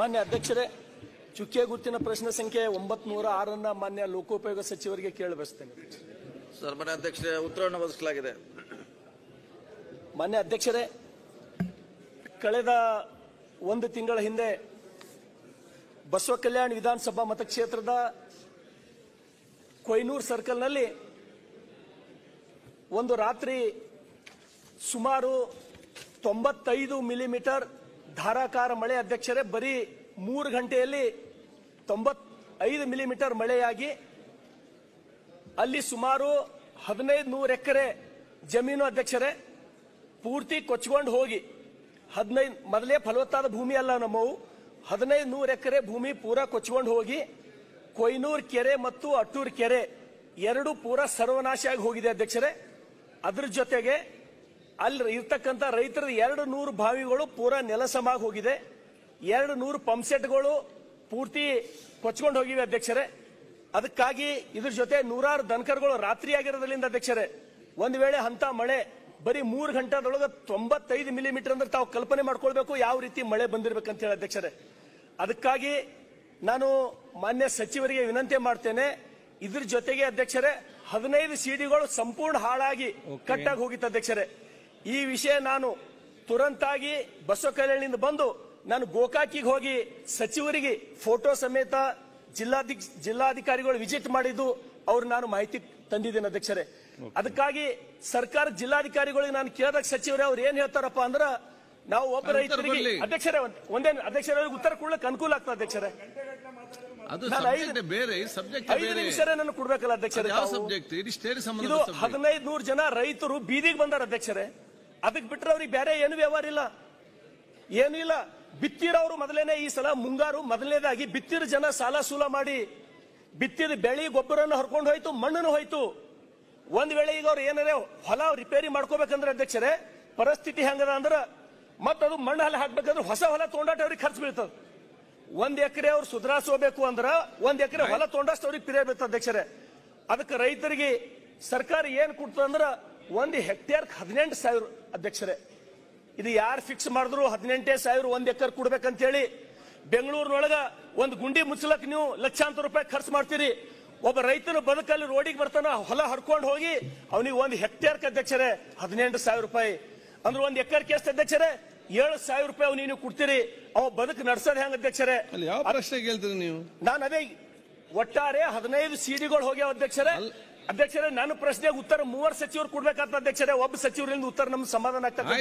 ಮಾನ್ಯ ಅಧ್ಯಕ್ಷರೇ, ಚುಕ್ಕೆ ಗುರುತಿನ ಪ್ರಶ್ನೆ ಸಂಖ್ಯೆ 906 ಮಾನ್ಯ ಲೋಕೋಪಯೋಗ ಸಚಿವರಿಗೆ ಕೇಳಬಯಸುತ್ತೇನೆ. ಸರ್, ಮಾನ್ಯ ಅಧ್ಯಕ್ಷರೇ, ಉತ್ತರವನ್ನು ಒದಗಿಸಲಾಗಿದೆ. ಮಾನ್ಯ ಅಧ್ಯಕ್ಷರೇ, ಕಳೆದ ಒಂದು ತಿಂಗಳ ಹಿಂದೆ ಬಸವ ಕಲ್ಯಾಣ ವಿಧಾನಸಭಾ ಮತಕ್ಷೇತ್ರದ ಕೊಯ್ನೂರು ಸರ್ಕಲ್ನಲ್ಲಿ ಒಂದು ರಾತ್ರಿ ಸುಮಾರು 95 ಮಿಲಿಮೀಟರ್ ಧಾರಾಕಾರ ಮಳೆ ಅಧ್ಯಕ್ಷರೇ, ಬರೀ 3 ಗಂಟೆಯಲ್ಲಿ 95 ಮಿಲಿಮೀಟರ್ ಮಳೆಯಾಗಿ ಅಲ್ಲಿ ಸುಮಾರು 1500 ಎಕರೆ ಜಮೀನು ಅಧ್ಯಕ್ಷರೇ ಪೂರ್ತಿ ಕೊಚ್ಚಿಕೊಂಡು ಹೋಗಿ, 15 ಮೊದಲೇ ಫಲವತ್ತಾದ ಭೂಮಿ ಅಲ್ಲ ನಮ್ಮವು, 1500 ಎಕರೆ ಭೂಮಿ ಪೂರಾ ಕೊಚ್ಚಿಕೊಂಡು ಹೋಗಿ ಕೊಯ್ನೂರು ಕೆರೆ ಮತ್ತು ಅಟ್ಟೂರು ಕೆರೆ ಎರಡು ಪೂರಾ ಸರ್ವನಾಶ ಆಗಿ ಹೋಗಿದೆ ಅಧ್ಯಕ್ಷರೇ. ಅದ್ರ ಜೊತೆಗೆ ಅಲ್ಲಿ ಇರ್ತಕ್ಕಂಥ ರೈತರ 200 ಬಾವಿಗಳು ಪೂರಾ ನೆಲಸಮಾಗಿ ಹೋಗಿದೆ, 200 ಪಂಪ್ಸೆಟ್ಗಳು ಪೂರ್ತಿ ಕೊಚ್ಕೊಂಡು ಹೋಗಿವೆ ಅಧ್ಯಕ್ಷರೇ. ಅದಕ್ಕಾಗಿ ಇದ್ರ ಜೊತೆ 100 ದನಕರುಗಳು ರಾತ್ರಿ ಆಗಿರೋದ್ರಿಂದ ಅಧ್ಯಕ್ಷರೇ, ಒಂದ್ ವೇಳೆ ಅಂತ ಮಳೆ ಬರೀ 3 ಗಂಟೆದೊಳಗೆ 95 ಮಿಲಿಮೀಟರ್ ಅಂದ್ರೆ ತಾವು ಕಲ್ಪನೆ ಮಾಡ್ಕೊಳ್ಬೇಕು ಯಾವ ರೀತಿ ಮಳೆ ಬಂದಿರ್ಬೇಕಂತ ಹೇಳಿ ಅಧ್ಯಕ್ಷರೇ. ಅದಕ್ಕಾಗಿ ನಾನು ಮಾನ್ಯ ಸಚಿವರಿಗೆ ವಿನಂತಿ ಮಾಡ್ತೇನೆ, ಇದ್ರ ಜೊತೆಗೆ ಅಧ್ಯಕ್ಷರೇ 15 ಸಿಡಿಗಳು ಸಂಪೂರ್ಣ ಹಾಳಾಗಿ ಕಟ್ಟಾಗಿ ಹೋಗಿತ್ತು ಅಧ್ಯಕ್ಷರೇ. ಈ ವಿಷಯ ನಾನು ತುರಂತಾಗಿ ಬಸವ ಕಲ್ಯಾಣದಿಂದ ಬಂದು ನಾನು ಗೋಕಾಕಿಗೆ ಹೋಗಿ ಸಚಿವರಿಗೆ ಫೋಟೋ ಸಮೇತ ಜಿಲ್ಲಾಧಿಕಾರಿಗಳು ವಿಸಿಟ್ ಮಾಡಿದ್ದು ಅವ್ರು ನಾನು ಮಾಹಿತಿ ತಂದಿದ್ದೇನೆ ಅಧ್ಯಕ್ಷರೇ. ಅದಕ್ಕಾಗಿ ಸರ್ಕಾರ ಜಿಲ್ಲಾಧಿಕಾರಿಗಳಿಗೆ ನಾನು ಕೇಳಿದಾಗ ಸಚಿವರೇ ಅವ್ರು ಏನ್ ಹೇಳ್ತಾರಪ್ಪ ಅಂದ್ರ, ನಾವು ಒಬ್ಬ ರೈತರಿಗೆ ಅಧ್ಯಕ್ಷರೇ ಒಂದೇ ಅಧ್ಯಕ್ಷರೇ ಉತ್ತರ ಕೊಡ್ಲಿಕ್ಕೆ ಅನುಕೂಲ ಆಗ್ತದೆ ಅಧ್ಯಕ್ಷರೇ. 5 ನಿಮಿಷ ನಾನು ಕೊಡ್ಬೇಕಲ್ಲ ಅಧ್ಯಕ್ಷರೇ. ಇದು 1500 ಜನ ರೈತರು ಬೀದಿಗೆ ಬಂದಾರ ಅಧ್ಯಕ್ಷರೇ. ಅದಕ್ಕೆ ಬಿಟ್ರೆ ಅವ್ರಿಗೆ ಬೇರೆ ಏನು ವ್ಯವಹಾರ ಇಲ್ಲ, ಏನೂ ಇಲ್ಲ. ಬಿತ್ತಿರೋರು ಮೊದಲೇನೆ ಈ ಸಲ ಮುಂಗಾರು ಮೊದಲನೇದಾಗಿ ಬಿತ್ತಿರ ಜನ ಸಾಲ ಸೂಲ ಮಾಡಿ ಬಿತ್ತಿದ ಬೆಳಿ ಗೊಬ್ಬರನ್ನು ಹರ್ಕೊಂಡು ಹೋಯ್ತು, ಮಣ್ಣನ್ನು ಹೋಯ್ತು. ಒಂದ್ ವೇಳೆ ಈಗ ಅವ್ರು ಏನಾರೆ ಹೊಲ ರಿಪೇರಿ ಮಾಡ್ಕೋಬೇಕಂದ್ರೆ ಅಧ್ಯಕ್ಷರೇ ಪರಿಸ್ಥಿತಿ ಹೆಂಗದ ಅಂದ್ರ ಮತ್ತದು ಮಣ್ಣು ಹಲ್ಲ ಹಾಕ್ಬೇಕಂದ್ರೆ ಹೊಸ ಹೊಲ ತೊಗೊಂಡಾಟ ಅವ್ರಿಗೆ ಖರ್ಚು ಬೀಳ್ತದ. 1 ಎಕರೆ ಅವ್ರು ಸುಧಾರಿಸೋಬೇಕು ಅಂದ್ರ 1 ಎಕರೆ ಹೊಲ ತೊಗೊಂಡಷ್ಟು ಅವ್ರಿಗೆ ಪಿರಿಯ ಬೀಳ್ತದೆ ಅಧ್ಯಕ್ಷರೇ. ಅದಕ್ಕೆ ರೈತರಿಗೆ ಸರ್ಕಾರ ಏನ್ ಕೊಡ್ತದಂದ್ರ 1 ಹೆಕ್ಟೇರ್ 18,000 ಅಧ್ಯಕ್ಷರೇ. ಇದು ಯಾರು ಫಿಕ್ಸ್ ಮಾಡಿದ್ರು 18,000 1 ಎಕರೆ ಕೊಡ್ಬೇಕಂತ ಹೇಳಿ. ಬೆಂಗಳೂರಿನೊಳಗ ಒಂದು ಗುಂಡಿ ಮುಚ್ಚಲಕ್ ನೀವು ಲಕ್ಷಾಂತರ ರೂಪಾಯಿ ಖರ್ಚು ಮಾಡ್ತೀರಿ. ಒಬ್ಬ ರೈತನ ಬದುಕಲ್ಲಿ ರೋಡಿಗೆ ಬರ್ತಾನ, ಹೊಲ ಹರ್ಕೊಂಡು ಹೋಗಿ ಅವನಿಗೆ 1 ಹೆಕ್ಟೇರ್ ಅಧ್ಯಕ್ಷರೇ 18,000 ರೂಪಾಯಿ ಅಂದ್ರೆ 1 ಎಕರೆ ಎಷ್ಟು ಅಧ್ಯಕ್ಷರೇ 7,000 ರೂಪಾಯಿ ನೀವು ಕೊಡ್ತೀರಿ. ಅವ ಬದುಕು ನಡ್ಸೋದ್ ಹೆಂಗ ಅಧ್ಯಕ್ಷರೇ? ಯಾವ ಪ್ರಶ್ನೆ ಕೇಳ್ತೀರಿ ನೀವು? ನಾನು ಅದೇ ಒಟ್ಟಾರೆ 15 ಸಿಡಿಗಳು ಹೋಗ್ಯಾವ ಅಧ್ಯಕ್ಷರೇ. ಅಧ್ಯಕ್ಷರೇ ನನ್ನ ಪ್ರಶ್ನೆಗೆ ಉತ್ತರ 3 ಸಚಿವರು ಕೊಡ್ಬೇಕಾಗ್ತದೆ ಅಧ್ಯಕ್ಷರೇ. ಒಬ್ಬ ಸಚಿವರಿಂದ ಉತ್ತರ ನಮ್ಗೆ ಸಮಾಧಾನ ಆಗ್ತದೆ.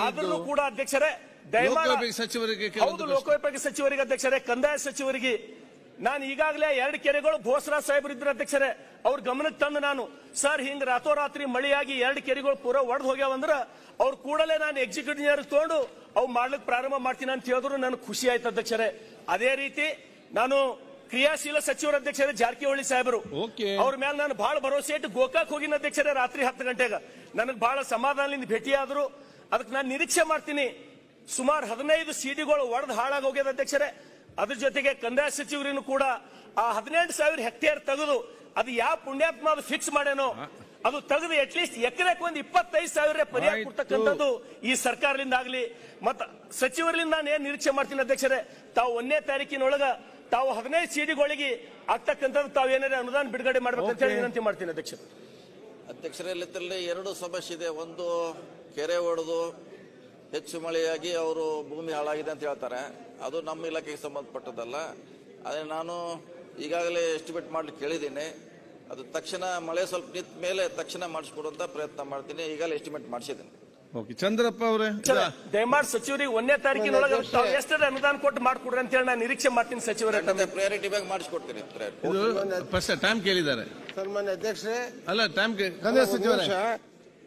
ಆದ್ರೂ ಕೂಡ ಅಧ್ಯಕ್ಷರೇ ಹೌದು ಲೋಕೋಪಯೋಗಿ ಸಚಿವರಿಗೆ ಅಧ್ಯಕ್ಷರೇ, ಕಂದಾಯ ಸಚಿವರಿಗೆ ನಾನು ಈಗಾಗಲೇ 2 ಕೆರೆಗಳು ಭೋಸರಾಜ್ ಸಾಹೇಬ್ರು ಇದ್ರು ಅಧ್ಯಕ್ಷರೇ, ಅವ್ರ ಗಮನಕ್ಕೆ ತಂದು ನಾನು ಸರ್ ಹಿಂಗ್ ರಾತ್ರೋರಾತ್ರಿ ಮಳೆಯಾಗಿ 2 ಕೆರೆಗಳು ಪೂರಾ ಒಡೆದು ಹೋಗ್ಯಾವಂದ್ರ ಅವ್ರು ಕೂಡಲೇ ನಾನು ಎಕ್ಸಿಕ್ಯೂಟಿವ್ ಇಂಜಿನಿಯರ್ ತಗೊಂಡು ಅವು ಮಾಡ್ಲಿಕ್ಕೆ ಪ್ರಾರಂಭ ಮಾಡ್ತೀನಿ ಅಂತ ಹೇಳಿದ್ರು ನನಗೆ ಖುಷಿ ಆಯ್ತು ಅಧ್ಯಕ್ಷರೇ. ಅದೇ ರೀತಿ ನಾನು ಕ್ರಿಯಾಶೀಲ ಸಚಿವರ ಅಧ್ಯಕ್ಷರೇ ಜಾರಕಿಹೊಳಿ ಸಾಹೇಬರು ಅವ್ರ ಮೇಲೆ ನಾನು ಬಹಳ ಭರವಸೆ ಇಟ್ಟು ಗೋಕಾಕ್ ಹೋಗಿನ ಅಧ್ಯಕ್ಷರೇ ರಾತ್ರಿ 10 ಗಂಟೆಗೆ ನನಗೆ ಬಹಳ ಸಮಾಧಾನದಿಂದ ಭೇಟಿಯಾದ್ರು. ಅದಕ್ಕೆ ನಾನು ನಿರೀಕ್ಷೆ ಮಾಡ್ತೀನಿ. ಸುಮಾರು 15 ಸಿಡಿಗಳು ಒಡೆದು ಹಾಳಾಗಿ ಹೋಗ್ಯದ ಅಧ್ಯಕ್ಷರೇ. ಅದ್ರ ಜೊತೆಗೆ ಕಂದಾಯ ಸಚಿವರಿಗೂ ಕೂಡ ಆ 18,000 ಹೆಕ್ಟೇರ್ ತೆಗೆದು ಅದು ಯಾವ ಪುಣ್ಯಾತ್ಮ ಅದು ಫಿಕ್ಸ್ ಮಾಡೇನೋ ಅದು ತೆಗೆದು ಅಟ್ಲೀಸ್ಟ್ ಎಕರೆಕ್ಕೆ 25,000 ಪರಿಹಾರ ಕೊಡ್ತಕ್ಕಂಥದ್ದು ಈ ಸರ್ಕಾರದಿಂದ ಆಗ್ಲಿ ಮತ್ತ ಸಚಿವರಿಂದ ನಾನು ಏನ್ ನಿರೀಕ್ಷೆ ಮಾಡ್ತೀನಿ ಅಧ್ಯಕ್ಷರೇ, ತಾವು 1ನೇ ತಾರೀಕಿನೊಳಗ ತಾವು 15 ಸಿಡಿಗಳಿಗೆ ಆಗ್ತಕ್ಕಂಥದ್ದು ತಾವು ಏನಾರ ಅನುದಾನ ಬಿಡುಗಡೆ ಮಾಡ್ಬೇಕಂತ ಹೇಳಿ ವಿನಂತಿ ಮಾಡ್ತೀನಿ ಅಧ್ಯಕ್ಷರೇ. ಅಧ್ಯಕ್ಷರೇ, ಇಲ್ಲಿ 2 ಸಮಸ್ಯೆ ಇದೆ. ಒಂದು, ಕೆರೆ ಒಡೆದು ಹೆಚ್ಚು ಮಳೆಯಾಗಿ ಅವರು ಭೂಮಿ ಹಾಳಾಗಿದೆ ಅಂತ ಹೇಳ್ತಾರೆ, ಅದು ನಮ್ಮ ಇಲಾಖೆಗೆ ಸಂಬಂಧಪಟ್ಟದಲ್ಲ. ಅದೇ ನಾನು ಈಗಾಗಲೇ ಎಸ್ಟಿಮೇಟ್ ಮಾಡ್ಲಿಕ್ಕೆ ಕೇಳಿದ್ದೀನಿ. ಅದು ತಕ್ಷಣ ಮಳೆ ಸ್ವಲ್ಪ ನಿಂತ ಮೇಲೆ ತಕ್ಷಣ ಮಾಡಿಸ್ಕೊಡುವಂತ ಪ್ರಯತ್ನ ಮಾಡ್ತೀನಿ. ಈಗಾಗಲೇ ಎಸ್ಟಿಮೇಟ್ ಮಾಡಿಸಿದ್ದೀನಿ. ಚಂದ್ರಪ್ಪ ಅವರೇ ದಯಮಾಡಿ ಸಚಿವರಿಗೆ 1ನೇ ತಾರೀಕಿನೊಳಗೆ ಎಷ್ಟೇ ಅನುದಾನ ಕೊಟ್ಟು ಮಾಡ್ಕೊಡ್ರಿ ಅಂತ ಹೇಳಿ ನಾನು ನಿರೀಕ್ಷೆ ಮಾಡ್ತೀನಿ ಸಚಿವರೇ. ಪ್ರಯಾರಿಟಿ ಬ್ಯಾಗ್ ಮಾಡಿಸ್ಕೊಡ್ತೀನಿ. ಟೈಮ್ ಕೇಳಿದ್ದಾರೆ ಸನ್ಮಾನ್ಯ ಅಧ್ಯಕ್ಷರೇ, ಅಲ್ಲ ಟೈಮ್ ಸಚಿವರೇ